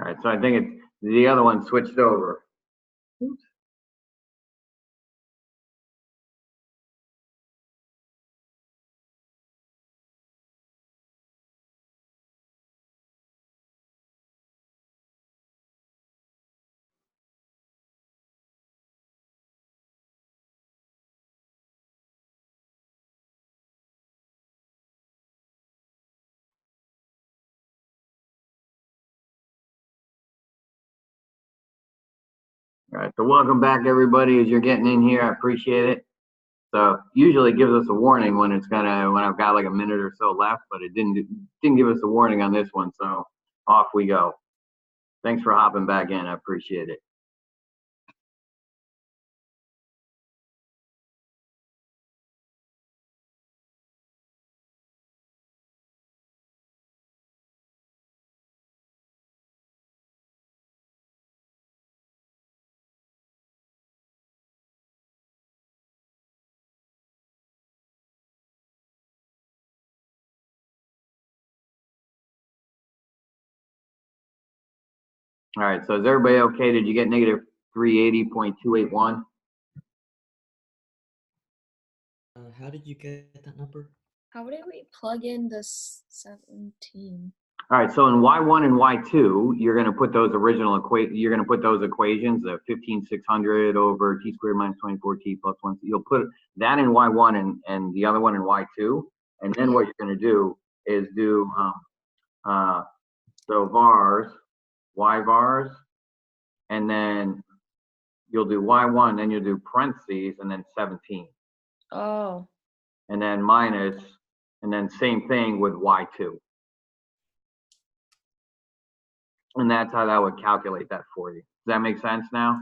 right, so I think it's the other one switched over. Oops. All right, so welcome back, everybody. As you're getting in here, I appreciate it. So usually it gives us a warning when it's when I've got like a minute or so left, but it didn't give us a warning on this one. So off we go. Thanks for hopping back in. I appreciate it. All right, so is everybody okay? Did you get negative 380.281? How did you get that number? How did we plug in the 17? All right, so in Y1 and Y2, you're going to put those you're going to put those equations, the 15,600 over t squared minus 24t plus 1. You'll put that in Y1 and the other one in Y2. And then what you're going to do is do, so vars, Y vars, and then you'll do Y1, then you'll do parentheses, and then 17. Oh. And then minus, and then same thing with Y2. And that's how that would calculate that for you. Does that make sense now?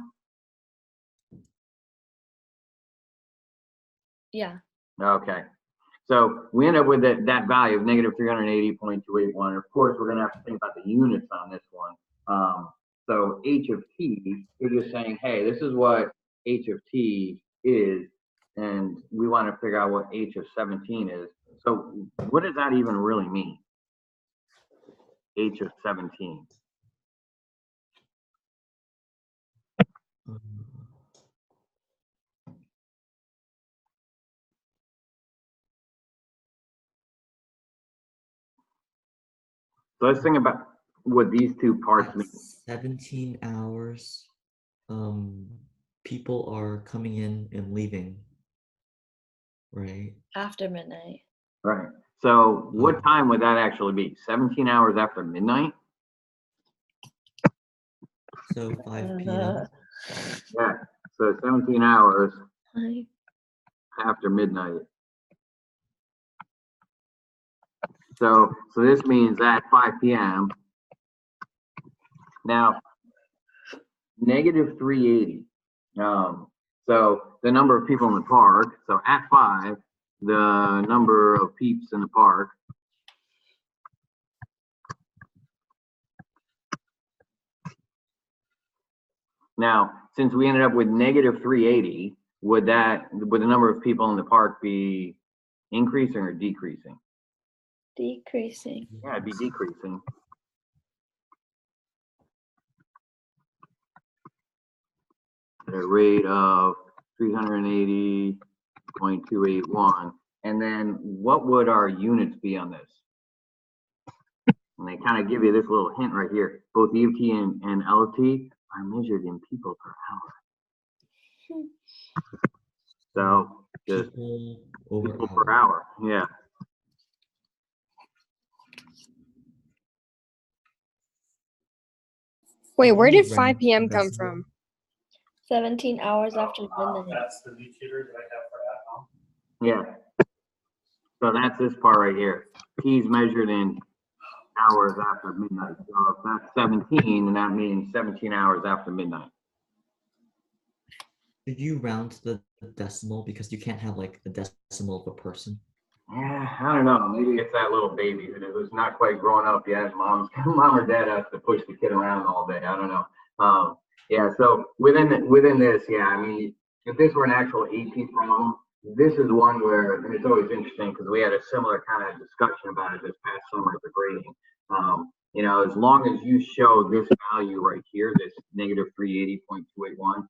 Yeah. Okay. So we end up with that value of negative 380.281. Of course, we're going to have to think about the units on this one. So h of t, you're just saying, hey, this is what h of t is, and we want to figure out what h of 17 is. So what does that even really mean? H of 17. So let's think about what these two parts mean. 17 hours, people are coming in and leaving, right? After midnight. Right. So what time would that actually be? 17 hours after midnight? So 5 p.m. Yeah. So 17 hours after midnight. So this means at 5 p.m. Now, negative 380. So the number of people in the park. So at 5, the number of peeps in the park. Now, since we ended up with negative 380, would the number of people in the park be increasing or decreasing? Decreasing. Yeah, it'd be decreasing. At a rate of 380.281. And then what would our units be on this? And they kind of give you this little hint right here. Both E of t and L of t are measured in people per hour. So just people per hour. Yeah. Wait, where did 5 p.m. come from? 17 hours after midnight. That's the new tutor that I have for at home. Yeah. So that's this part right here. T is measured in hours after midnight. So if that's 17, and that means 17 hours after midnight. Did you round the decimal because you can't have like a decimal of a person? Yeah, I don't know. Maybe it's that little baby who's not quite grown up yet. Mom or dad has to push the kid around all day. I don't know. Yeah. So within this, yeah. I mean, if this were an actual AP problem, this is one where, and it's always interesting because we had a similar kind of discussion about it this past summer at the grading. you know, as long as you show this value right here, this negative 380.281,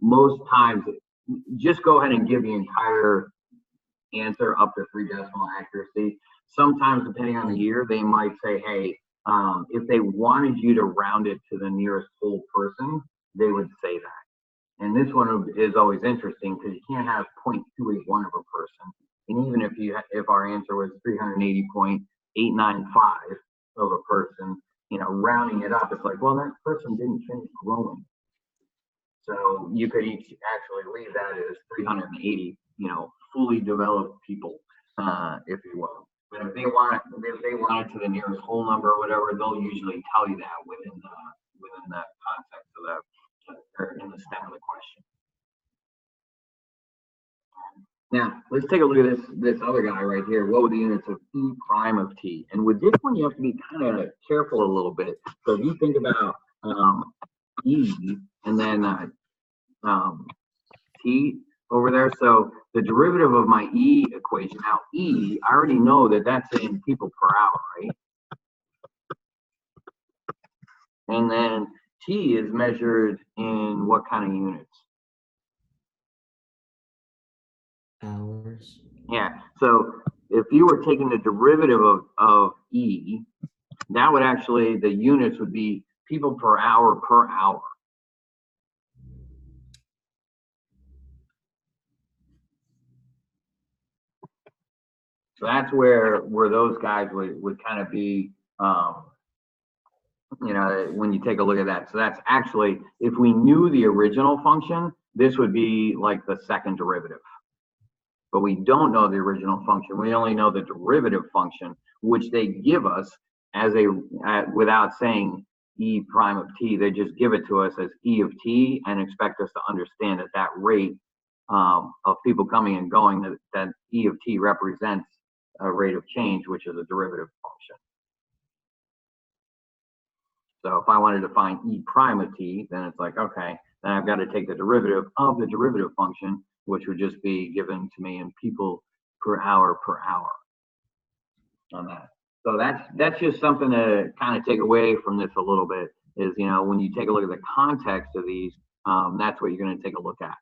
most times, just go ahead and give the entire answer up to 3 decimal accuracy. Sometimes, depending on the year, they might say, hey, if they wanted you to round it to the nearest whole person, they would say that. And this one is always interesting because you can't have 0.281 of a person. And even if our answer was 380.895 of a person, you know, rounding it up, it's like, well, that person didn't finish growing. So you could each actually leave that as 380, you know, fully developed people, if you will. But if they want it to the nearest whole number or whatever, they'll usually tell you that within the context of that, or in the stem of the question. Now, let's take a look at this other guy right here. What were the units of E prime of T? And with this one, you have to be kind of careful a little bit. So if you think about E and then T over there, so the derivative of my E equation, now E, I already know that that's in people per hour, right? And then T is measured in what kind of units? Hours. Yeah, so if you were taking the derivative of E, that would actually, the units would be people per hour per hour. So that's where those guys would kind of be, you know, when you take a look at that. So that's actually, if we knew the original function, this would be like the second derivative. But we don't know the original function. We only know the derivative function, which they give us as without saying E prime of T. They just give it to us as E of T and expect us to understand that that rate of people coming and going, that E of T represents a rate of change, which is a derivative function. So if I wanted to find E prime of T, then it's like, okay, then I've got to take the derivative of the derivative function, which would just be given to me in people per hour on that. So that's just something to kind of take away from this a little bit is, you know, when you take a look at the context of these, that's what you're going to take a look at.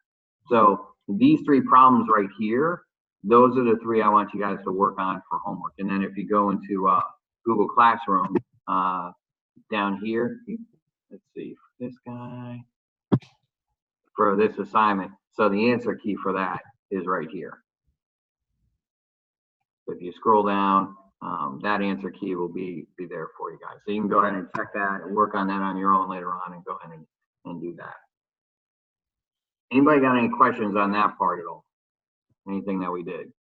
So these 3 problems right here, those are the 3 I want you guys to work on for homework. And then if you go into Google Classroom, down here, let's see, this guy, for this assignment. So the answer key for that is right here. So if you scroll down, that answer key will be there for you guys. So you can go ahead and check that and work on that on your own later on and go ahead and do that. Anybody got any questions on that part at all? Anything that we did?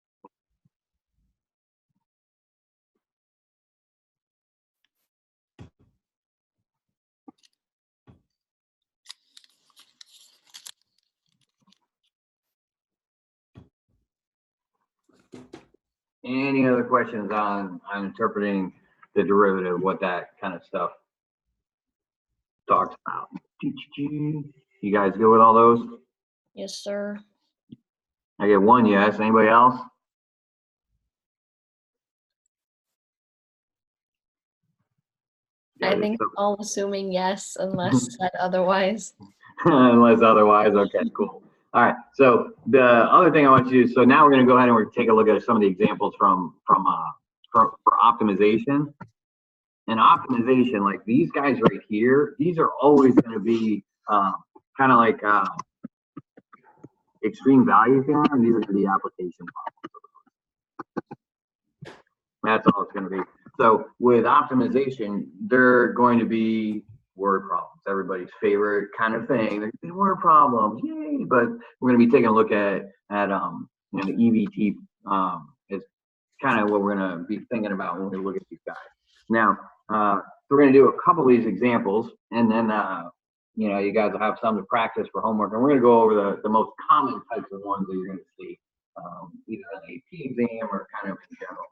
Any other questions on interpreting the derivative, what that kind of stuff talks about? You guys good with all those? Yes, sir. I get 1 yes. Anybody else? I think all assuming yes, unless said otherwise. Unless otherwise, okay, cool. All right, so the other thing I want you to do, so now we're going to go ahead and we're going to take a look at some of the examples for optimization. And optimization, like these guys right here, these are always going to be kind of like extreme value here, and these are going to be application problems. That's all it's going to be. So with optimization, they're going to be word problems, everybody's favorite kind of thing. They're gonna be word problems, yay! But we're going to be taking a look at you know, the EVT is kind of what we're going to be thinking about when we look at these guys. Now, we're going to do a couple of these examples, and then you know, you guys will have some to practice for homework, and we're going to go over the most common types of ones that you're going to see, either in the AP exam or kind of in general.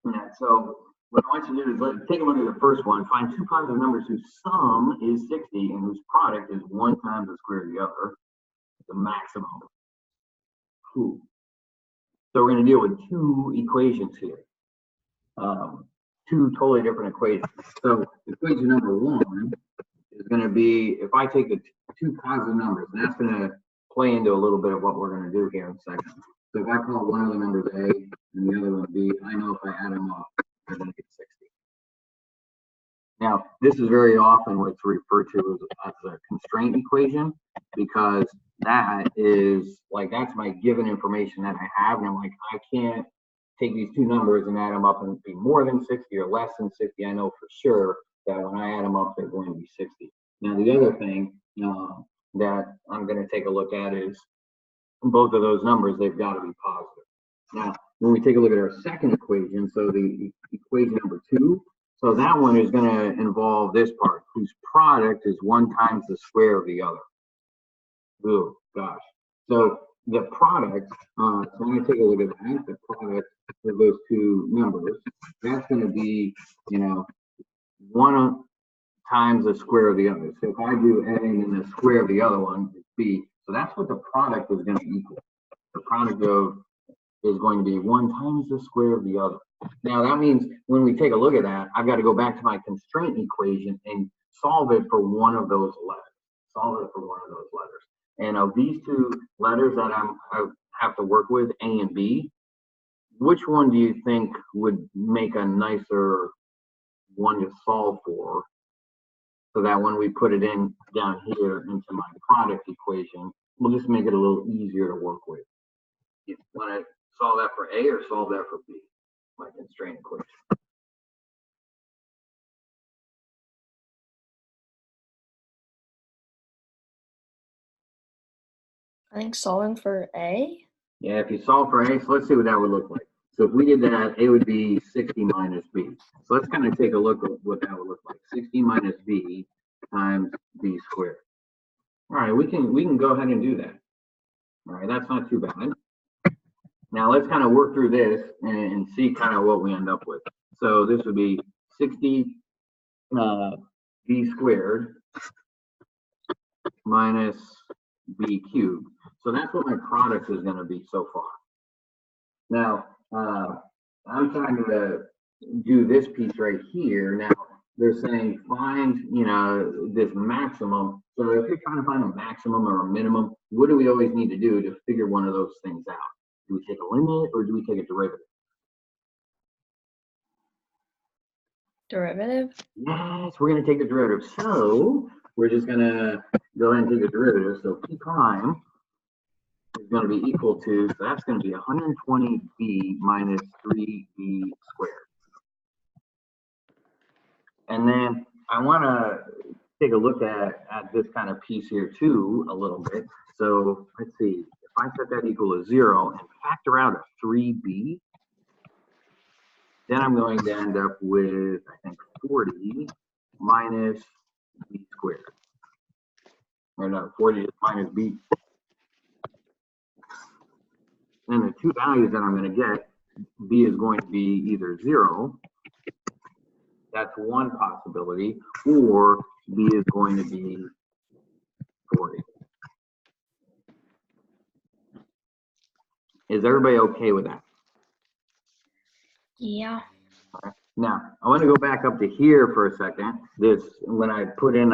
Yeah, so what I want you to do is take a look at the first one. Find 2 positive numbers whose sum is 60 and whose product is 1 times the square of the other. The maximum. Cool. So we're going to deal with 2 equations here. two totally different equations. So equation number one is going to be, if I take the two positive numbers, and that's going to play into a little bit of what we're going to do here in a second. So if I call one of the numbers A and the other one B, I know if I add them up, I'm going to get 60. Now, this is very often what's referred to as a constraint equation, because that is like, that's my given information that I have, and I'm like, I can't take these two numbers and add them up and be more than 60 or less than 60. I know for sure that when I add them up, they're going to be 60. Now, the other thing that I'm going to take a look at is both of those numbers, they've got to be positive. Now, when we take a look at our second equation, so the equation number two, so that one is going to involve this part, whose product is 1 times the square of the other. Oh, gosh. So the product, so I'm going to take a look at that, the product of those two numbers, that's going to be, 1 times the square of the other. So if I do A and the square of the other one, it's B. So that's what the product is going to equal. The product of is going to be 1 times the square of the other. Now that means when we take a look at that, I've got to go back to my constraint equation and solve it for one of those letters. Solve it for one of those letters. And of these two letters that I have to work with, A and B, which one do you think would make a nicer one to solve for? So that when we put it in down here into my product equation, we'll just make it a little easier to work with. You want to solve that for A or solve that for B? My constraint equation. I think solving for A. Yeah, if you solve for A, so let's see what that would look like. So if we did that, A would be 60 minus B. So let's kind of take a look at what that would look like. 60 minus B times B squared. All right, we can go ahead and do that. All right, that's not too bad. Now let's kind of work through this and see kind of what we end up with. So this would be 60 B squared minus B cubed. So that's what my product is going to be so far. Now, I'm trying to do this piece right here. Now, they're saying find, this maximum. So if you're trying to find a maximum or a minimum, what do we always need to do to figure one of those things out? Do we take a limit or do we take a derivative? Derivative? Yes, we're going to take the derivative. So we're just going to go ahead and take the derivative. So P prime is going to be equal to, so that's going to be 120B minus 3B squared. And then I want to take a look at this kind of piece here too a little bit. So let's see, if I set that equal to 0 and factor out a 3B, then I'm going to end up with, I think, 40 minus B squared. Or no, 40 is minus B. And the two values that I'm going to get, B is going to be either 0, that's one possibility, or B is going to be 40. Is everybody okay with that? Yeah. Now, I want to go back up to here for a second. This, when I put in,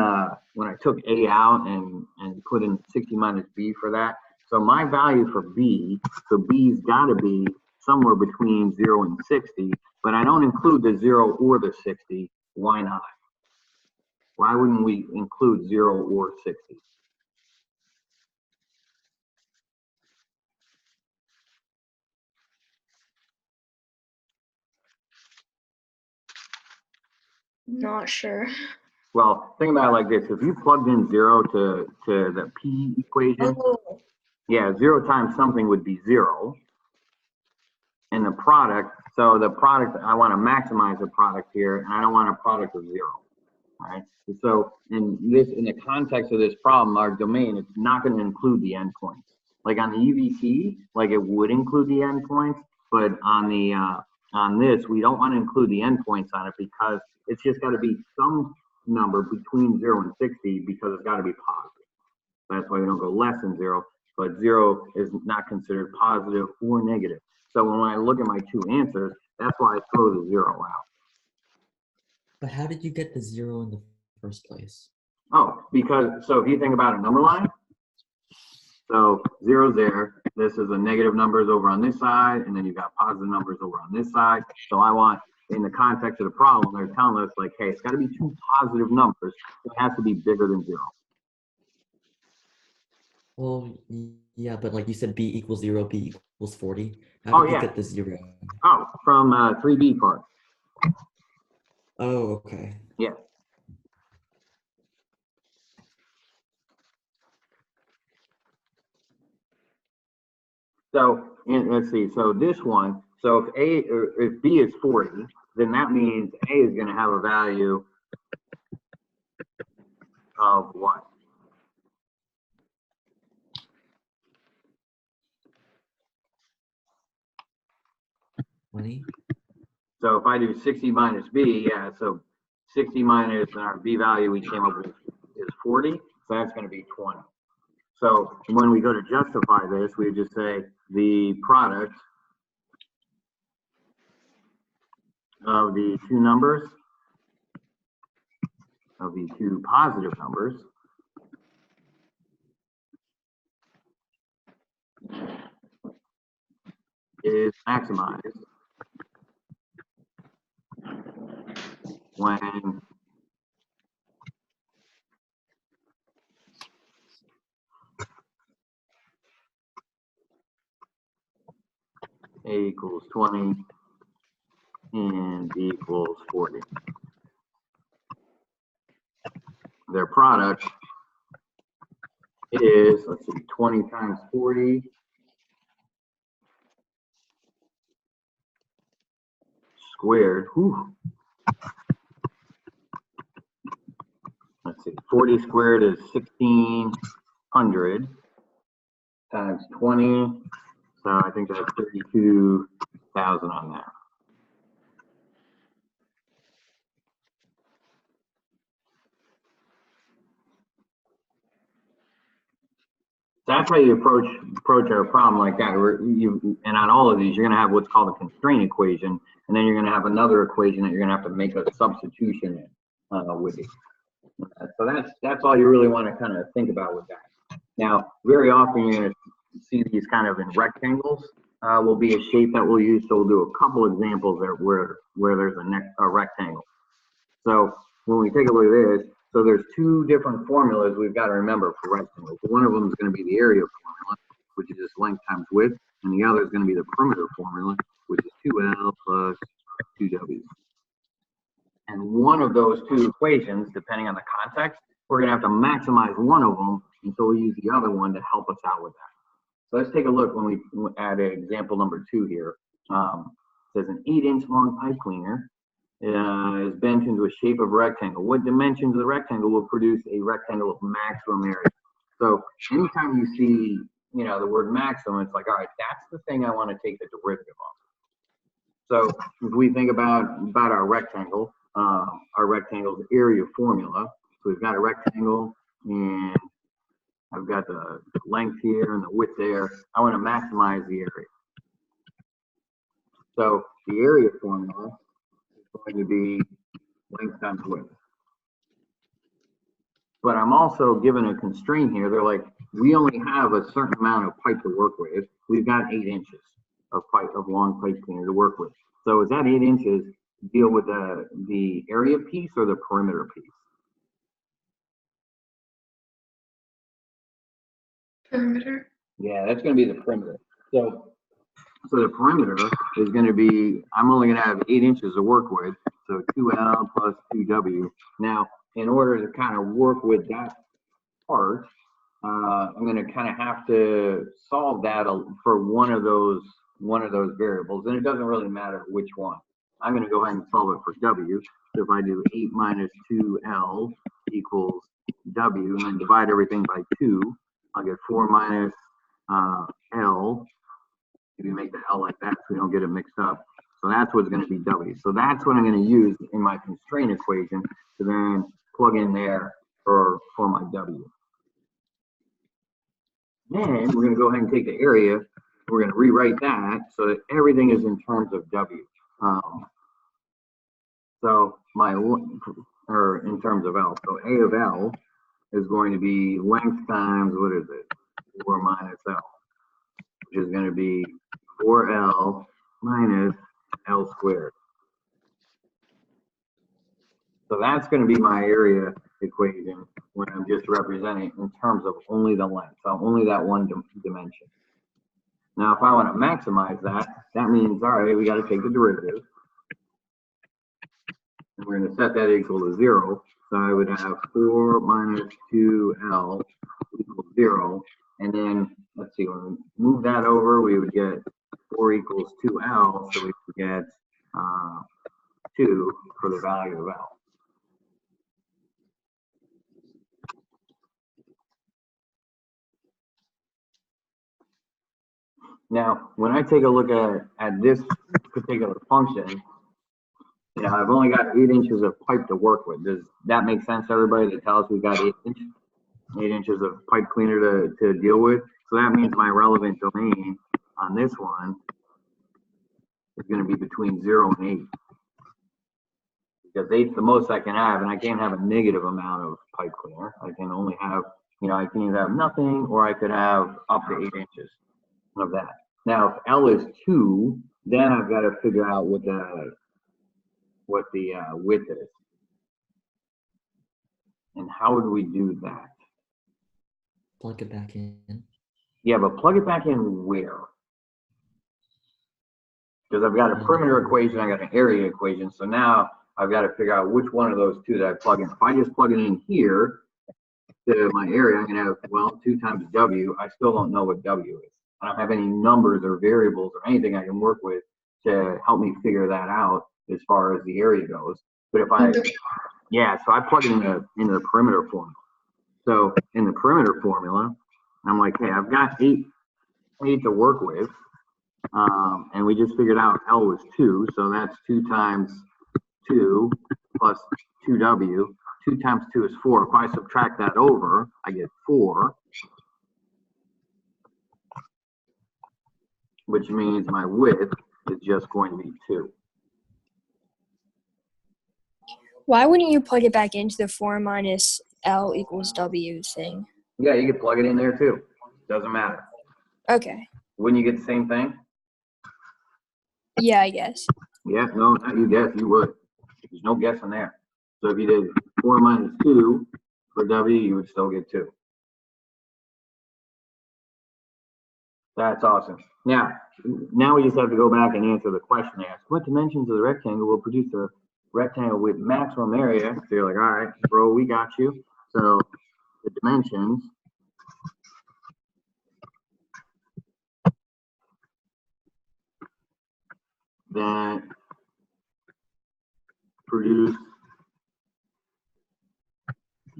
when I took A out and put in 60 minus B for that. So my value for B, so B's got to be somewhere between 0 and 60, but I don't include the 0 or the 60. Why not? Why wouldn't we include 0 or 60? Not sure. Well, think about it like this. If you plugged in 0 to the P equation, Oh. yeah, 0 times something would be 0. And the product, so the product, I want to maximize the product here, and I don't want a product of 0. All right. So in the context of this problem, our domain, it's not going to include the endpoints. Like on the UVC, like it would include the endpoints, but on the on this, we don't want to include the endpoints on it because it's just got to be some number between 0 and 60 because it's got to be positive. That's why we don't go less than 0, but 0 is not considered positive or negative. So when I look at my two answers, that's why I throw the 0 out. But how did you get the 0 in the first place? Oh, because, so if you think about a number line, so 0's there, this is a negative numbers over on this side, and then you've got positive numbers over on this side. So I want, in the context of the problem, they're telling us like, hey, it's gotta be two positive numbers. It has to be bigger than 0. Well, yeah, but like you said, b equals 0, b equals 40. Oh, How did you yeah. get the 0? Oh, from 3B part. Oh, okay. Yeah. So let's see. So this one. So if B is 40, then that means A is going to have a value of what? So if I do 60 minus B, yeah. So 60 minus our B value we came up with is 40. So that's going to be 20. So when we go to justify this, we just say the product of the two numbers, of the two positive numbers, is maximized when A equals 20 and B equals 40. Their product is, let's see, 20 times 40 squared. Whew. Let's see, 40 squared is 1600 times 20. So I think that's 32,000 on that. That's how you approach a problem like that. And on all of these, you're going to have what's called a constraint equation, and then you're going to have another equation that you're going to have to make a substitution in with it. So that's all you really want to kind of think about with that. Now, very often you're going to see these kind of in rectangles. Will be a shape that we'll use. So we'll do a couple examples there where there's a rectangle. So when we take a look at this, so there's two different formulas we've got to remember for rectangles. One of them is going to be the area formula, which is just length times width, and the other is going to be the perimeter formula, which is 2L plus 2W. And one of those two equations, depending on the context, we're going to have to maximize one of them, and so we'll use the other one to help us out with that. So let's take a look when we add example number 2 here. It says an 8-inch long pipe cleaner is bent into a shape of a rectangle. What dimensions of the rectangle will produce a rectangle of maximum area? So anytime you see, the word maximum, it's like, all right, that's the thing I want to take the derivative of. So if we think about our rectangle's area formula. So we've got a rectangle, and I've got the length here and the width there. I want to maximize the area. So the area formula going to be length times width. But I'm also given a constraint here. They're like, we only have a certain amount of pipe to work with. We've got 8 inches of long pipe cleaner to work with. So is that 8 inches deal with the area piece or the perimeter piece? Perimeter. Yeah, that's going to be the perimeter. So the perimeter is going to be, I'm only going to have 8 inches to work with, so 2L plus 2W. Now, in order to kind of work with that part, I'm going to kind of have to solve that for one of those variables, and it doesn't really matter which one. I'm going to go ahead and solve it for W. So if I do 8 minus 2L equals W, and then divide everything by 2, I'll get 4 minus L. If you make the L like that so we don't get it mixed up. So that's what's going to be W. So that's what I'm going to use in my constraint equation to then plug in there for my W. Then we're going to go ahead and take the area. We're going to rewrite that so that everything is in terms of W. So or in terms of L, so A of L is going to be length times, what is it? 4 minus L, which is going to be 4L minus L squared. So that's going to be my area equation when I'm just representing in terms of only the length, so only that one dimension. Now, if I want to maximize that, that means, all right, we got to take the derivative. And we're going to set that equal to 0. So I would have 4 minus 2L equals 0. And then, let's see, when we move that over, we would get 4 equals 2L. So we would get 2 for the value of L. Now, when I take a look at this particular function, you know, I've only got 8 inches of pipe to work with. Does that make sense to everybody that tells we got 8 inches of pipe cleaner to deal with? So that means my relevant domain on this one is going to be between 0 and 8. Because 8's the most I can have, and I can't have a negative amount of pipe cleaner. I can only have, you know, I can either have nothing or I could have up to 8 inches of that. Now, if L is 2, then I've got to figure out what the width is. And how would we do that? Plug it back in. Yeah, but plug it back in where? Because I've got a perimeter equation, I got an area equation, so now I've got to figure out which one of those two that I plug in. If I just plug it in here to my area, I'm going to have, well, 2 times W. I still don't know what W is. I don't have any numbers or variables or anything I can work with to help me figure that out as far as the area goes. But if I, yeah, so I plug it into the perimeter formula. So in the perimeter formula, I'm like, hey, I've got 8 to work with. And we just figured out L was 2. So that's 2 times 2 plus 2W. 2 times 2 is 4. If I subtract that over, I get 4. Which means my width is just going to be 2. Why wouldn't you plug it back into the 4 minus L equals W thing? Yeah, you could plug it in there too. Doesn't matter. Okay. Wouldn't you get the same thing? Yeah, I guess. Yeah, no, not you guess, you would. There's no guessing there. So if you did 4 minus 2 for W, you would still get 2. That's awesome. Now we just have to go back and answer the question they asked. What dimensions of the rectangle will produce a rectangle with maximum area? So you're like, all right, bro, we got you. So the dimensions that produce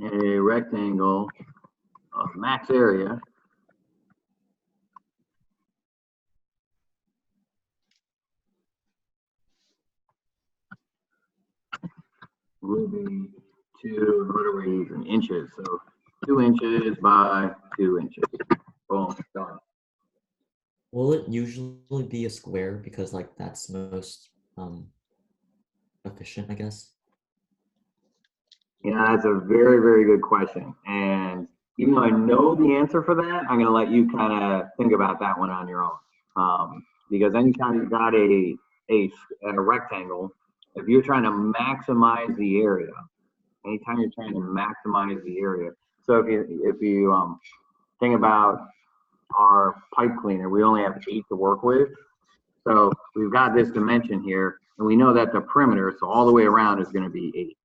a rectangle of max area will be 2, what are we using, inches? So 2 inches by 2 inches. Boom, done. Will it usually be a square because like that's most efficient, I guess? Yeah, that's a very, very good question. And even though I know the answer for that, I'm going to let you kind of think about that one on your own. Because anytime you've got a rectangle, if you're trying to maximize the area, anytime you're trying to maximize the area, so if you think about our pipe cleaner, we only have 8 to work with. So we've got this dimension here, and we know that the perimeter, so all the way around, is going to be 8.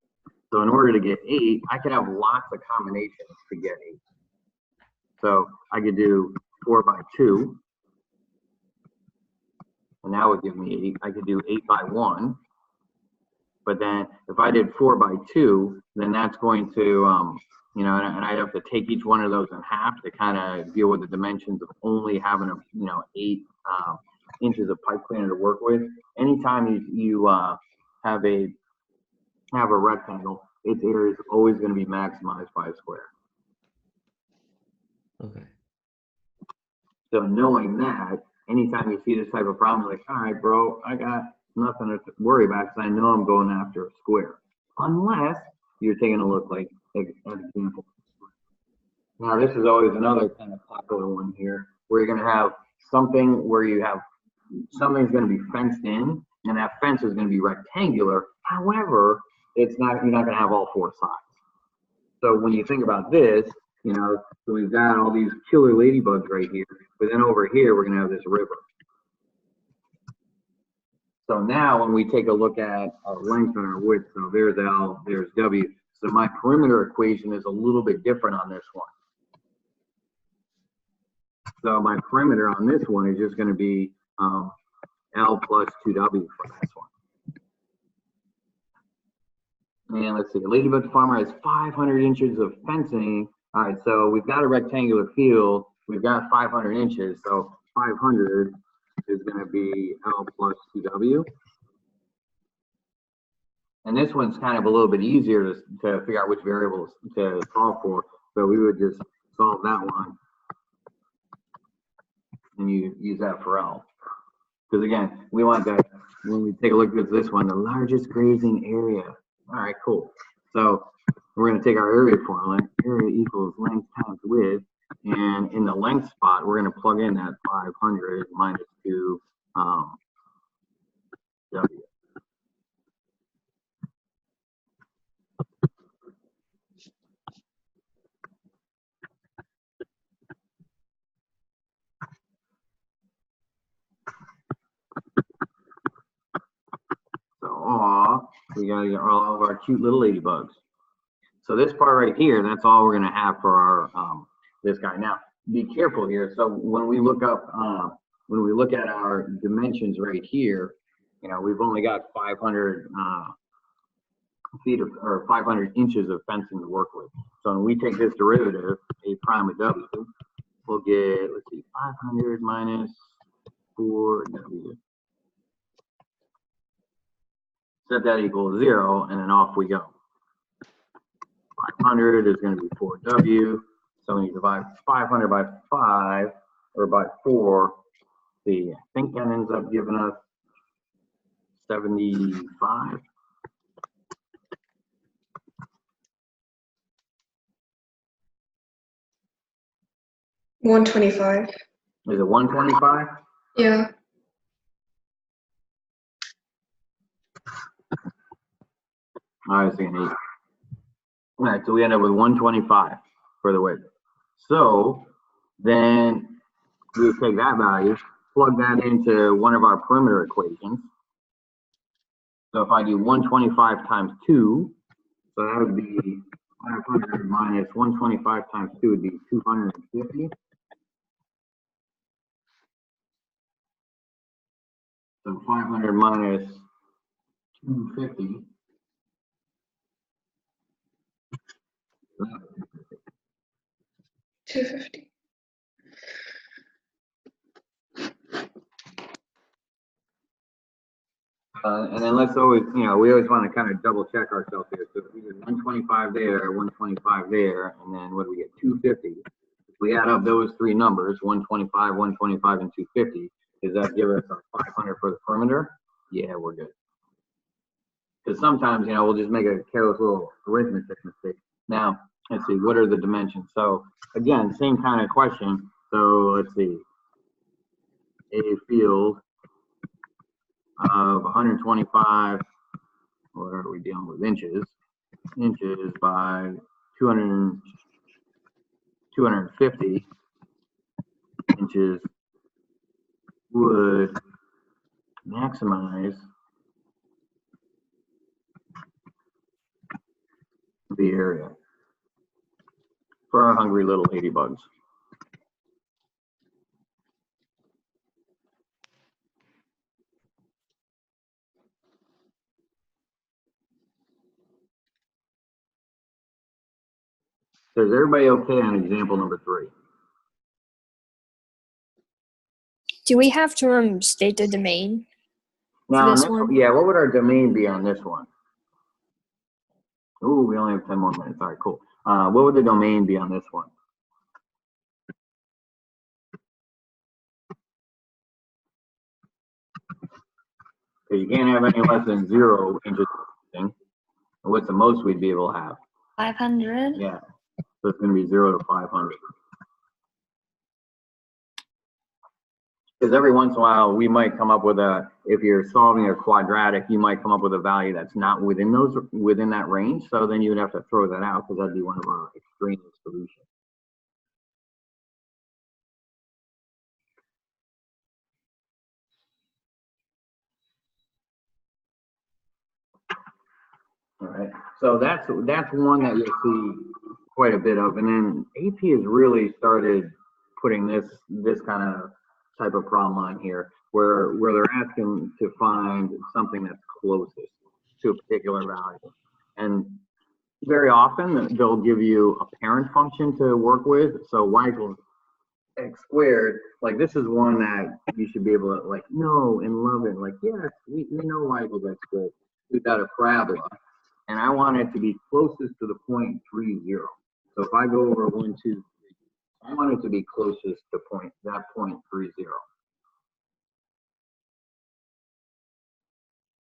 So in order to get 8, I could have lots of combinations to get 8. So I could do 4 by 2, and that would give me 8. I could do 8 by 1. But then if I did 4 by 2, then that's going to, you know, and I'd have to take each one of those in half to kind of deal with the dimensions of only having, 8 inches of pipe cleaner to work with. Anytime you have a rectangle, its area is always going to be maximized by a square. Okay. So knowing that, anytime you see this type of problem, like, all right, bro, I got, nothing to worry about because I know I'm going after a square. Unless you're taking a look like an example. Now this is always another kind of popular one here, where you're going to have something where you have something's going to be fenced in, and that fence is going to be rectangular. However, it's not. You're not going to have all four sides. So when you think about this, you know, so we've got all these killer ladybugs right here, but then over here we're going to have this river. So now when we take a look at our length and our width, so there's L, there's W. So my perimeter equation is a little bit different on this one. So my perimeter on this one is just going to be L plus 2W for this one. And let's see, Ladybug Farmer has 500 inches of fencing. All right, so we've got a rectangular field. We've got 500 inches. So 500 is going to be L plus 2W. And this one's kind of a little bit easier to figure out which variables to solve for. So we would just solve that one. And you use that for L. Because again, we want that, when we take a look at this one, the largest grazing area. All right, cool. So we're going to take our area formula. Area equals length times width. And in the length spot, we're going to plug in that 500 minus 2 W. So, we got to get all of our cute little ladybugs. So this part right here, that's all we're going to have for our this guy. Now, be careful here. So when we look up, when we look at our dimensions right here, you know, we've only got 500 feet of, or 500 inches of fencing to work with. So when we take this derivative, a prime of W, we'll get, let's see, 500 minus 4W. Set that equals 0, and then off we go. 500 is going to be 4W. So when you divide 500 by 5 or by 4, see, I think that ends up giving us 75. $125. Is it 125? Yeah. I was thinking 8. All right, so we end up with 125 for the width. So then we take that value, plug that into one of our perimeter equations. So if I do 125 times 2, so that would be 500 minus 125 times 2 would be 250. So 500 minus 250. $250. And then let's always, you know, we always want to kind of double check ourselves here. So if we did 125 there, 125 there, and then what do we get? 250. If we add up those three numbers, 125, 125, and 250, does that give us our 500 for the perimeter? Yeah, we're good. Because sometimes, you know, we'll just make a careless little arithmetic mistake. Now, let's see, what are the dimensions? So again, same kind of question. So let's see, a field of 125, what are we dealing with, inches by 250 inches would maximize the area for our hungry little ladybugs. So is everybody okay on example number 3? Do we have to state the domain? Now, this on one? yeah, what would our domain be on this one? Ooh, we only have 10 more minutes. All right, cool. What would the domain be on this one? Because you can't have any less than 0 inches. What's the most we'd be able to have? 500. Yeah. So it's going to be 0 to 500. Because every once in a while, we might come up with if you're solving a quadratic, you might come up with a value that's not within that range. So then you would have to throw that out because that'd be one of our extraneous solutions. All right. So that's one that you'll see quite a bit of. And then AP has really started putting this kind of type of problem on here where they're asking to find something that's closest to a particular value. And very often they'll give you a parent function to work with. So y equals x squared, like this is one that you should be able to like know and love it. Like, yes, we know y equals x squared. We've got a parabola, and I want it to be closest to the point 3, 0. So if I go over 1, 2, 3, I want it to be closest to that point 3, 0.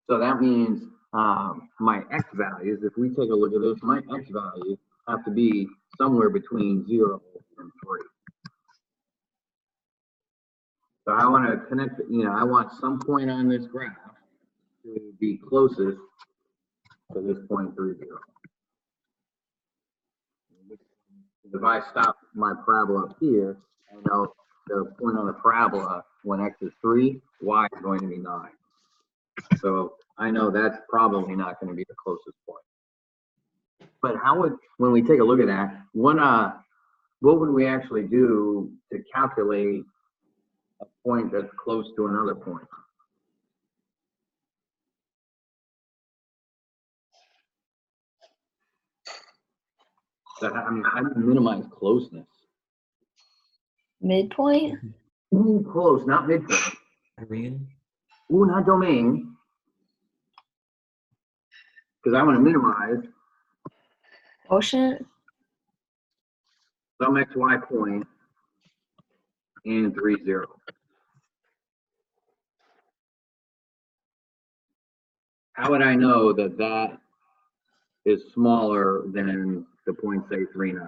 So that means my x values, if we take a look at this, my x values have to be somewhere between 0 and 3. So I want to connect, I want some point on this graph to be closest to this point 3, 0. If I stop my parabola up here, I know the point on the parabola when x is 3, y is going to be 9. So I know that's probably not going to be the closest point. But when we take a look at that, what would we actually do to calculate a point that's close to another point? So, I mean, how do you minimize closeness? Midpoint? Ooh, close, not midpoint. Irene? Ooh, not domain. Because I want to minimize Quotient? some xy point and 3, 0. How would I know that that is smaller than the point, say, 3, 9?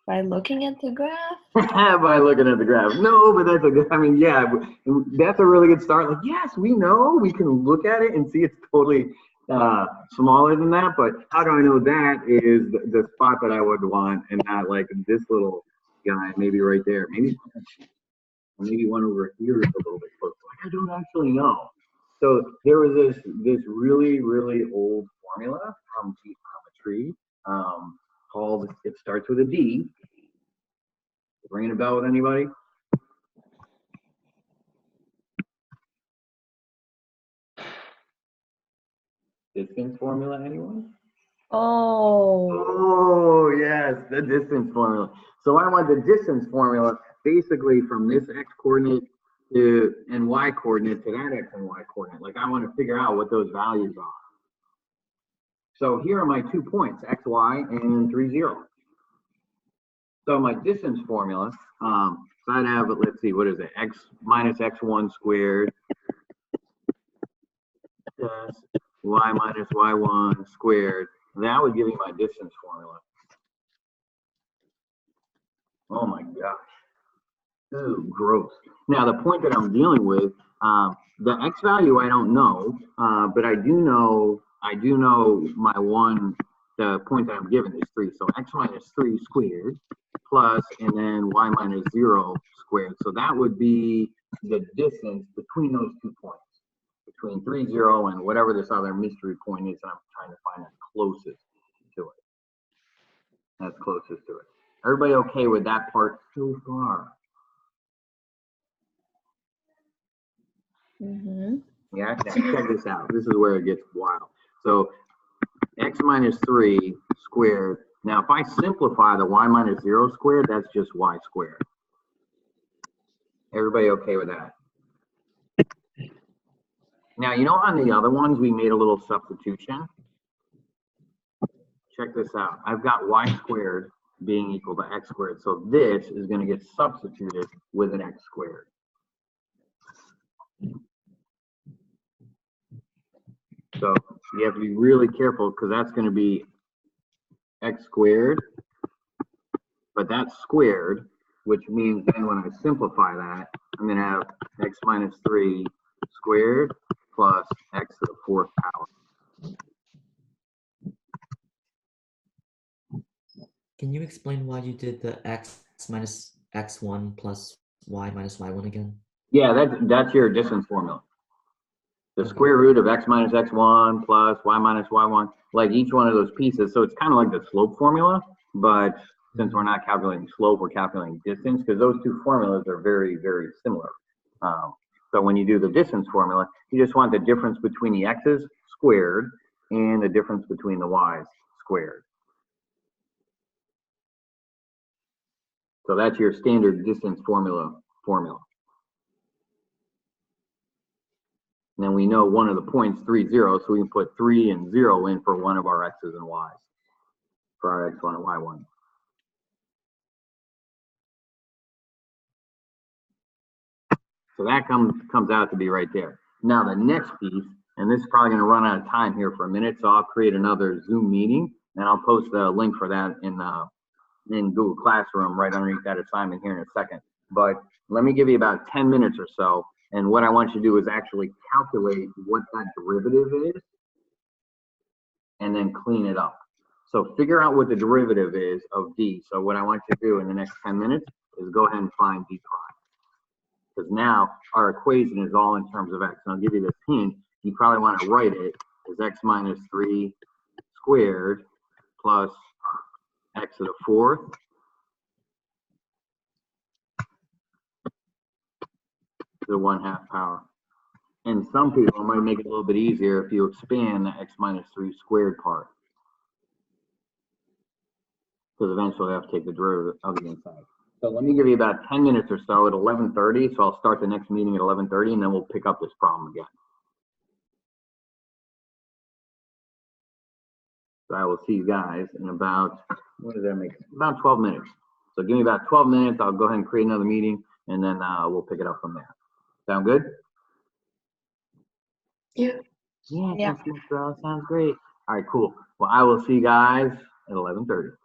By looking at the graph? By looking at the graph. No, but that's a good, I mean, yeah, that's a really good start. Like, yes, we know, we can look at it and see it's totally smaller than that, but how do I know that is the spot that I would want and not like this little guy, maybe right there, maybe one over here is a little bit closer. Like, I don't actually know. So there was this really, really old formula from geometry called, it starts with a D. Ringing a bell with anybody? Distance formula, anyone? Oh. Oh, yes, the distance formula. So I want the distance formula basically from this x coordinate and y coordinate to that x and y coordinate. Like I want to figure out what those values are. So here are my 2 points, x, y, and 3, 0. So my distance formula, so I'd have, let's see, what is it? X minus x1 squared plus y minus y1 squared. That would give me my distance formula. Oh my gosh. Ooh, gross. Now the point that I'm dealing with, the x value I don't know, but I do know my the point that I'm given is 3. So x minus 3 squared plus, and then y minus 0 squared. So that would be the distance between those 2 points, between 3, 0 and whatever this other mystery point is that I'm trying to find that's closest to it. That's closest to it. Everybody okay with that part so far? Mm-hmm. Yeah, check this out. This is where it gets wild. So x minus 3 squared. Now, if I simplify the y minus 0 squared, that's just y squared. Everybody okay with that? Now, on the other ones, we made a little substitution. Check this out. I've got y squared being equal to x squared. So this is going to get substituted with an x squared. So you have to be really careful because that's going to be x squared, but that's squared, which means then when I simplify that, I'm going to have x minus 3 squared plus x to the 4th power. Can you explain why you did the x minus x1 plus y minus y1 again? Yeah, that's your distance formula. The square root of x minus x1 plus y minus y1, like each one of those pieces. So it's kind of like the slope formula, but since we're not calculating slope, we're calculating distance because those two formulas are very, very similar. So when you do the distance formula, you just want the difference between the x's squared and the difference between the y's squared. So that's your standard distance formula. And then we know one of the points 3, 0, so we can put 3 and 0 in for one of our x's and y's, for our x1 and y1. So that comes out to be right there. Now the next piece, and this is probably going to run out of time here for a minute, so I'll create another Zoom meeting, and I'll post a link for that in Google Classroom right underneath that assignment here in a second. But let me give you about 10 minutes or so, and what I want you to do is actually calculate what that derivative is, and then clean it up. So figure out what the derivative is of d. So what I want you to do in the next 10 minutes is go ahead and find d prime. Because now our equation is all in terms of x. And I'll give you this hint. You probably want to write it as x minus 3 squared plus x to the 4th to the 1/2 power. And some people might make it a little bit easier if you expand the x minus 3 squared part. Because eventually I have to take the derivative of the inside. So let me give you about 10 minutes or so at 11:30. So I'll start the next meeting at 11:30, and then we'll pick up this problem again. So I will see you guys in about, what does that make? About 12 minutes. So give me about 12 minutes. I'll go ahead and create another meeting, and then we'll pick it up from there. Sound good? Yeah. Yeah. Sounds great. All right, cool. Well, I will see you guys at 11:30.